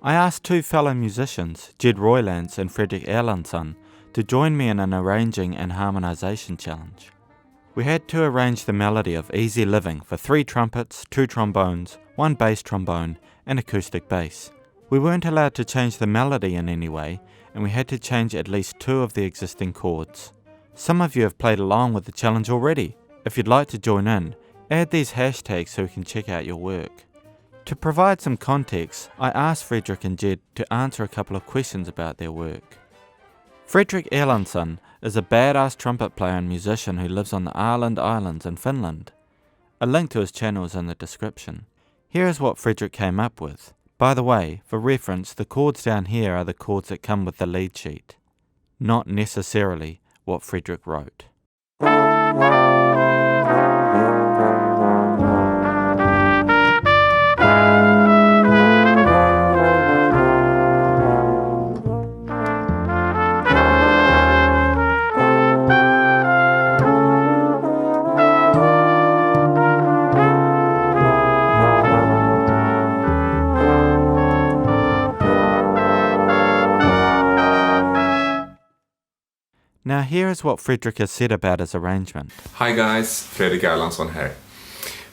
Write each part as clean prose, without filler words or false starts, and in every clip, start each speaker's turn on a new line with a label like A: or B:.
A: I asked two fellow musicians, Jed Roylance and Fredrik Erlandsson, to join me in an arranging and harmonisation challenge. We had to arrange the melody of Easy Living for 3 trumpets, 2 trombones, 1 bass trombone, and acoustic bass. We weren't allowed to change the melody in any way, and we had to change at least 2 of the existing chords. Some of you have played along with the challenge already. If you'd like to join in, add these hashtags so we can check out your work. To provide some context, I asked Fredrik and Jed to answer a couple of questions about their work. Fredrik Erlandsson is a badass trumpet player and musician who lives on the Åland Islands in Finland. A link to his channel is in the description. Here is what Fredrik came up with. By the way, for reference, the chords down here are the chords that come with the lead sheet, not necessarily what Fredrik wrote. Now here is what Fredrik has said about his arrangement.
B: Hi guys, Fredrik Erlandsson here.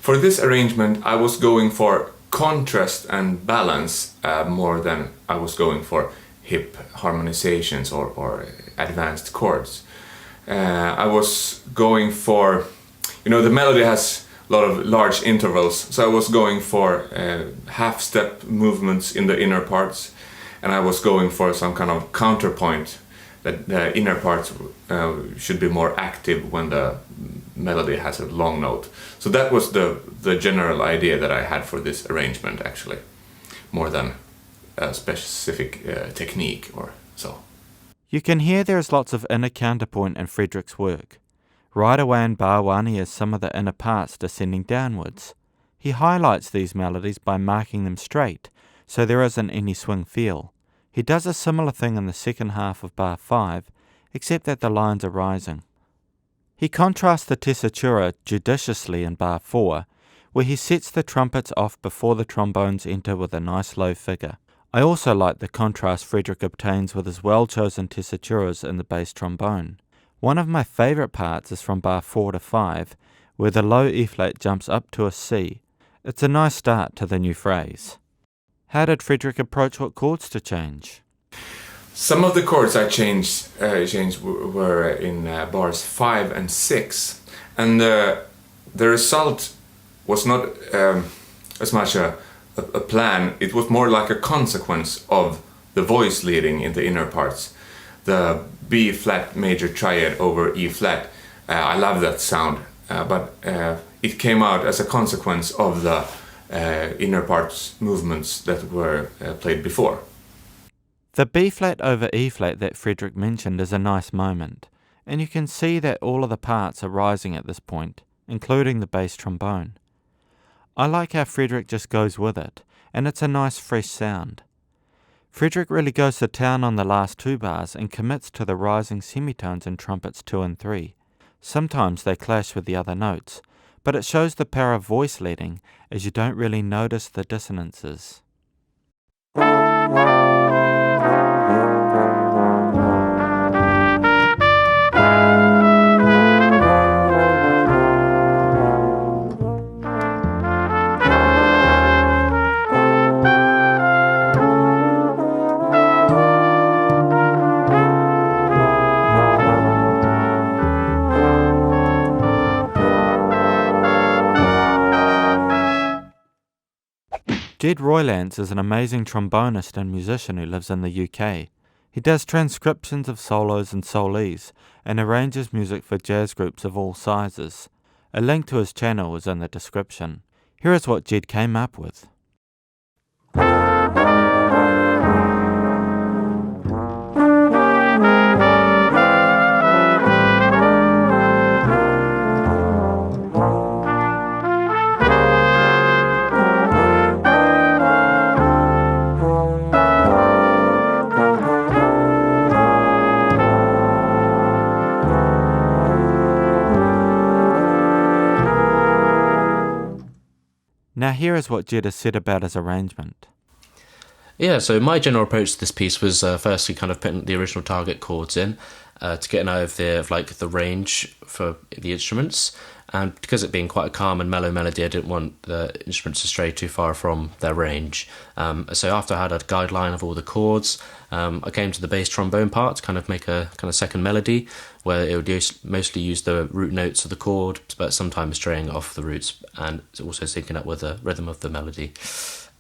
B: For this arrangement I was going for contrast and balance more than I was going for hip harmonizations or advanced chords. I was going for, the melody has a lot of large intervals, so I was going for half-step movements in the inner parts, and I was going for some kind of counterpoint that the inner parts should be more active when the melody has a long note. So that was the general idea that I had for this arrangement, actually, more than a specific technique or so.
A: You can hear there is lots of inner counterpoint in Fredrik's work. Right away in bar 1 he has some of the inner parts descending downwards. He highlights these melodies by marking them straight, so there isn't any swing feel. He does a similar thing in the second half of bar 5, except that the lines are rising. He contrasts the tessitura judiciously in bar 4, where he sets the trumpets off before the trombones enter with a nice low figure. I also like the contrast Fredrik obtains with his well-chosen tessituras in the bass trombone. One of my favourite parts is from bar 4 to 5, where the low E-flat jumps up to a C. It's a nice start to the new phrase. How did Fredrik approach what chords to change?
B: Some of the chords I changed were in bars 5 and 6, and the result was not as much a plan. It was more like a consequence of the voice leading in the inner parts. The B flat major triad over E flat. I love that sound, but it came out as a consequence of the inner parts movements that were played before.
A: The B flat over E flat that Fredrik mentioned is a nice moment, and you can see that all of the parts are rising at this point, including the bass trombone. I like how Fredrik just goes with it, and it's a nice fresh sound. Fredrik really goes to town on the last 2 bars and commits to the rising semitones in trumpets 2 and 3. Sometimes they clash with the other notes, but it shows the power of voice leading as you don't really notice the dissonances. Jed Roylance is an amazing trombonist and musician who lives in the UK. He does transcriptions of solos and solis and arranges music for jazz groups of all sizes. A link to his channel is in the description. Here is what Jed came up with. Now here is what Jed has said about his arrangement.
C: Yeah, so my general approach to this piece was firstly kind of putting the original target chords in to get an idea of like the range for the instruments. And because it being quite a calm and mellow melody, I didn't want the instruments to stray too far from their range. So after I had a guideline of all the chords, I came to the bass trombone part to kind of make a kind of second melody where it would mostly use the root notes of the chord, but sometimes straying off the roots and also syncing up with the rhythm of the melody.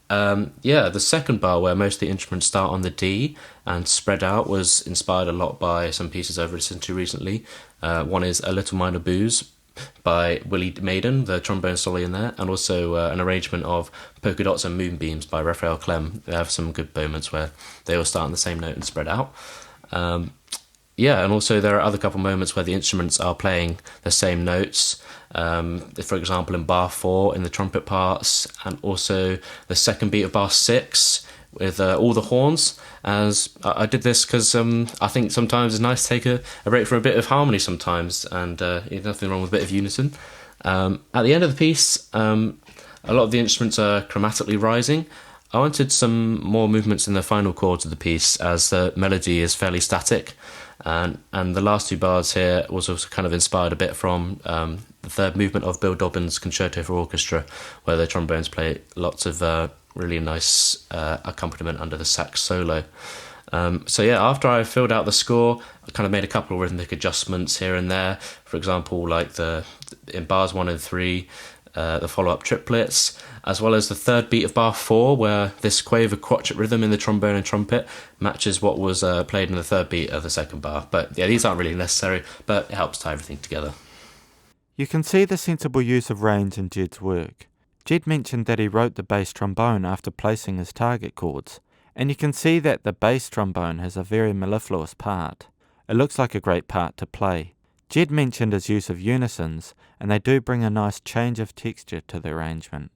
C: The second bar where most of the instruments start on the D and spread out was inspired a lot by some pieces I've listened to recently. One is A Little Minor Blues by Willie Maiden, the trombone solo in there, and also an arrangement of Polka Dots and Moonbeams by Raphael Clem. They have some good moments where they all start on the same note and spread out. And also there are other couple moments where the instruments are playing the same notes. For example, in bar 4 in the trumpet parts, and also the second beat of bar 6 with all the horns. As I did this because I think sometimes it's nice to take a break from a bit of harmony sometimes, and there's nothing wrong with a bit of unison. At the end of the piece, a lot of the instruments are chromatically rising. I wanted some more movements in the final chords of the piece, as the melody is fairly static. And the last two bars here was also kind of inspired a bit from the third movement of Bill Dobbins' Concerto for Orchestra, where the trombones play lots of really nice accompaniment under the sax solo. After I filled out the score, I kind of made a couple of rhythmic adjustments here and there. For example, like in bars 1 and 3, the follow-up triplets, as well as the third beat of bar 4, where this quaver crotchet rhythm in the trombone and trumpet matches what was played in the third beat of the second bar. But yeah, these aren't really necessary, but it helps tie everything together.
A: You can see the sensible use of range in Jed's work. Jed mentioned that he wrote the bass trombone after placing his target chords, and you can see that the bass trombone has a very mellifluous part. It looks like a great part to play. Jed mentioned his use of unisons, and they do bring a nice change of texture to the arrangement.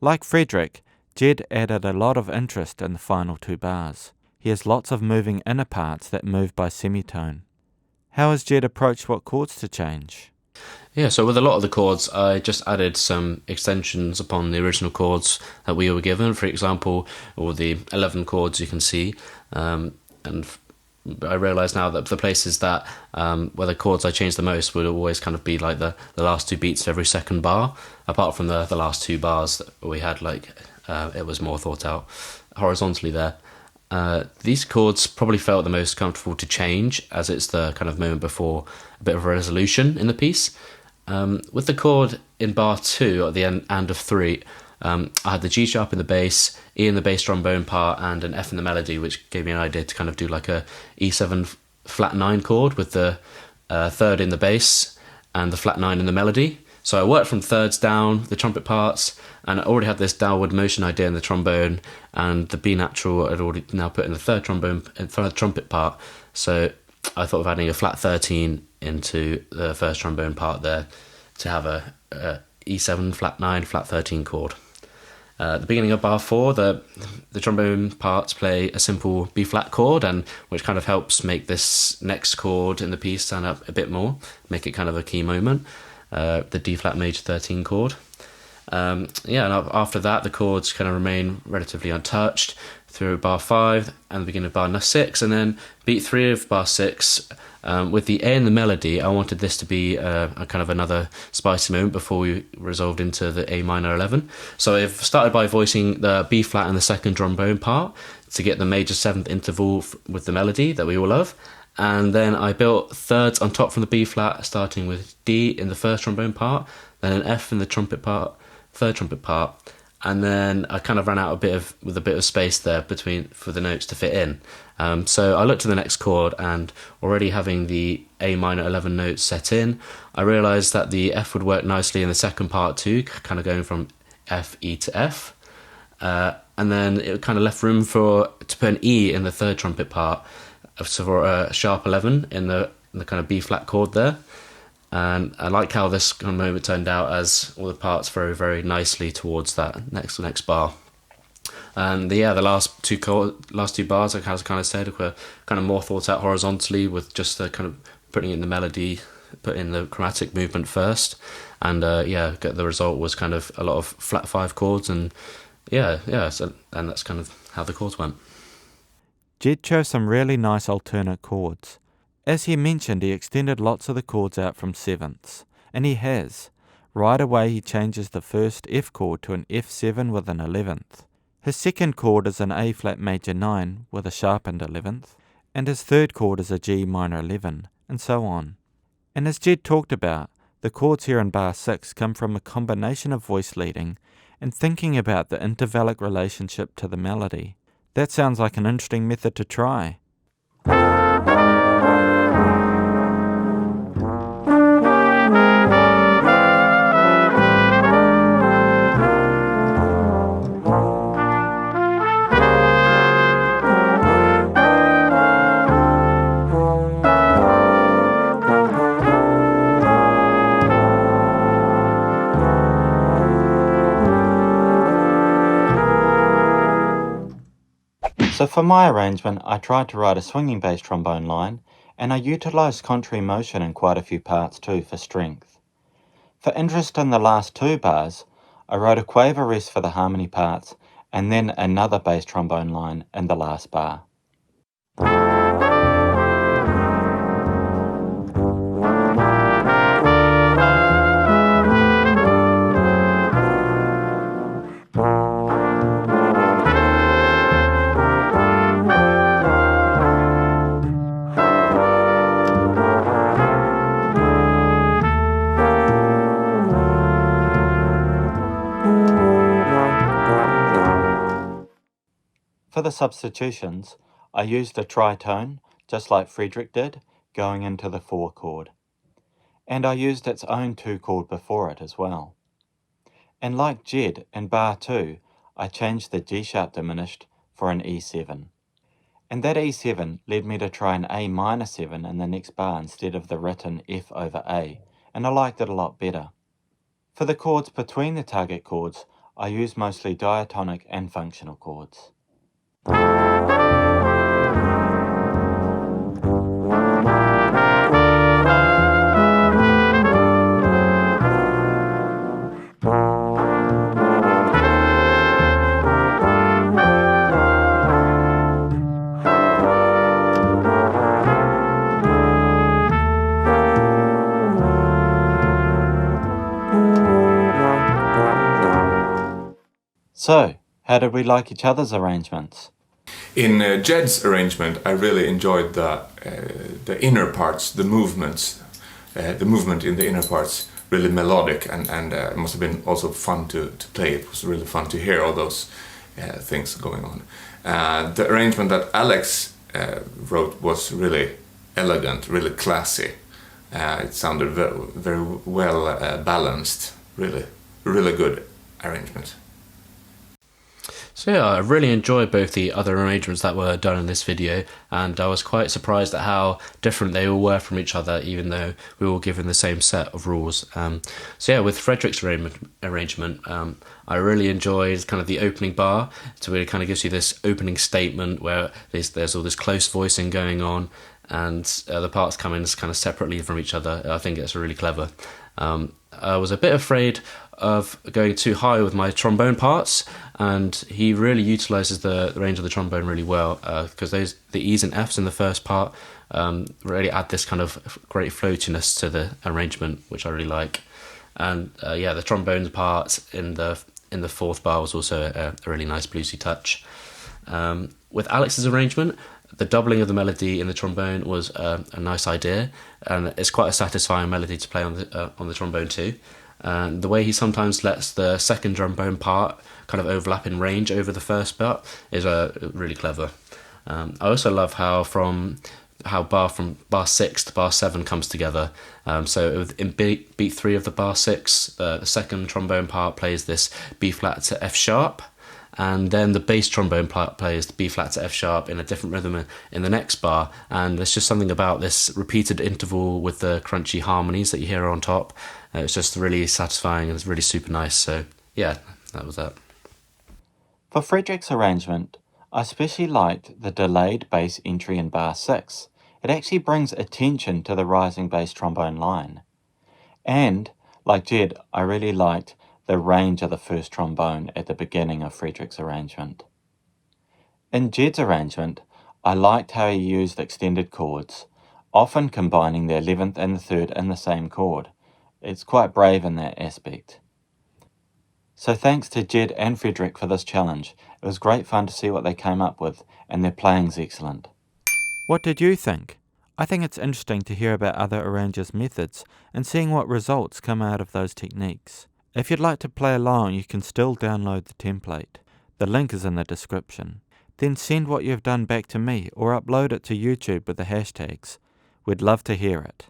A: Like Fredrik, Jed added a lot of interest in the final 2 bars. He has lots of moving inner parts that move by semitone. How has Jed approached what chords to change?
C: Yeah, so with a lot of the chords, I just added some extensions upon the original chords that we were given. For example, all the 11 chords you can see, and I realise now that the places that where the chords I changed the most would always kind of be like the last 2 beats of every second bar, apart from the last 2 bars that we had, it was more thought out horizontally there. These chords probably felt the most comfortable to change, as it's the kind of moment before a bit of a resolution in the piece. With the chord in bar 2 at the end of 3, I had the G sharp in the bass, E in the bass trombone part, and an F in the melody, which gave me an idea to kind of do like a E7 flat 9 chord with the third in the bass and the flat 9 in the melody. So I worked from thirds down, the trumpet parts, and I already had this downward motion idea in the trombone, and the B natural I'd already now put in the third trumpet part. So I thought of adding a flat 13 into the first trombone part there to have a E7 flat 9 flat 13 chord. At the beginning of bar 4, the trombone parts play a simple B flat chord, and which kind of helps make this next chord in the piece stand up a bit more, make it kind of a key moment. The D flat major 13 chord. And after that, the chords kind of remain relatively untouched through bar 5 and the beginning of bar 6, and then beat 3 of bar 6. With the A in the melody, I wanted this to be a kind of another spicy moment before we resolved into the A minor 11. So I've started by voicing the B flat in the second trombone part to get the major 7th interval with the melody that we all love. And then I built thirds on top from the B flat, starting with D in the first trombone part, then an F in the third trumpet part, and then I kind of ran out with a bit of space there for the notes to fit in. So I looked at the next chord, and already having the A minor 11 notes set in, I realised that the F would work nicely in the second part too, kind of going from F, E to F. And then it kind of left room to put an E in the third trumpet part, so for a sharp 11 in the kind of B flat chord there. And I like how this kind of moment turned out, as all the parts very, very nicely towards that next bar. And the last two bars, like I kind of said, were kind of more thought out horizontally, with just the kind of putting in the melody, put in the chromatic movement first, and the result was kind of a lot of flat 5 chords, and and that's kind of how the chords went.
A: Jed chose some really nice alternate chords. As he mentioned, he extended lots of the chords out from sevenths, and he has. Right away he changes the first F chord to an F7 with an 11th. His second chord is an A flat major 9 with a sharpened 11th, and his third chord is a G minor 11, and so on. And as Jed talked about, the chords here in bar 6 come from a combination of voice leading and thinking about the intervallic relationship to the melody. That sounds like an interesting method to try. So for my arrangement, I tried to write a swinging bass trombone line, and I utilised contrary motion in quite a few parts too for strength. For interest in the last two bars, I wrote a quaver rest for the harmony parts, and then another bass trombone line in the last bar. For the substitutions, I used a tritone, just like Fredrik did, going into the 4 chord. And I used its own 2 chord before it as well. And like Jed, in bar 2, I changed the G sharp diminished for an E7. And that E7 led me to try an A minor 7 in the next bar instead of the written F over A, and I liked it a lot better. For the chords between the target chords, I used mostly diatonic and functional chords. So, how did we like each other's arrangements?
B: In Jed's arrangement, I really enjoyed the inner parts, the movements, the movement in the inner parts, really melodic, and it must have been also fun to play. It was really fun to hear all those things going on. The arrangement that Alex wrote was really elegant, really classy. It sounded very well balanced, really good arrangement.
C: So yeah, I really enjoyed both the other arrangements that were done in this video, and I was quite surprised at how different they all were from each other, even though we were given the same set of rules. So yeah, with Fredrik's arrangement, I really enjoyed kind of the opening bar. So it kind of gives you this opening statement where there's all this close voicing going on, and the parts come in kind of separately from each other. I think it's really clever. I was a bit afraid of going too high with my trombone parts, and he really utilises the range of the trombone really well, because the E's and F's in the first part really add this kind of great floatiness to the arrangement, which I really like. And yeah, the trombone part in the fourth bar was also a really nice bluesy touch. With Alex's arrangement, the doubling of the melody in the trombone was a nice idea, and it's quite a satisfying melody to play on the trombone too. And the way he sometimes lets the second trombone part kind of overlap in range over the first part is really clever. I also love how from bar 6 to bar 7 comes together. So in beat 3 of the bar 6, the second trombone part plays this B flat to F sharp, and then the bass trombone part plays the B flat to F sharp in a different rhythm in the next bar, and there's just something about this repeated interval with the crunchy harmonies that you hear on top. It's just really satisfying, and it's really super nice. So yeah, that was that.
A: For Fredrik's arrangement, I especially liked the delayed bass entry in bar 6. It actually brings attention to the rising bass trombone line. And, like Jed, I really liked the range of the first trombone at the beginning of Fredrik's arrangement. In Jed's arrangement, I liked how he used extended chords, often combining the 11th and the 3rd in the same chord. It's quite brave in that aspect. So thanks to Jed and Fredrik for this challenge. It was great fun to see what they came up with, and their playing's excellent. What did you think? I think it's interesting to hear about other arrangers' methods and seeing what results come out of those techniques. If you'd like to play along, you can still download the template. The link is in the description. Then send what you've done back to me or upload it to YouTube with the hashtags. We'd love to hear it.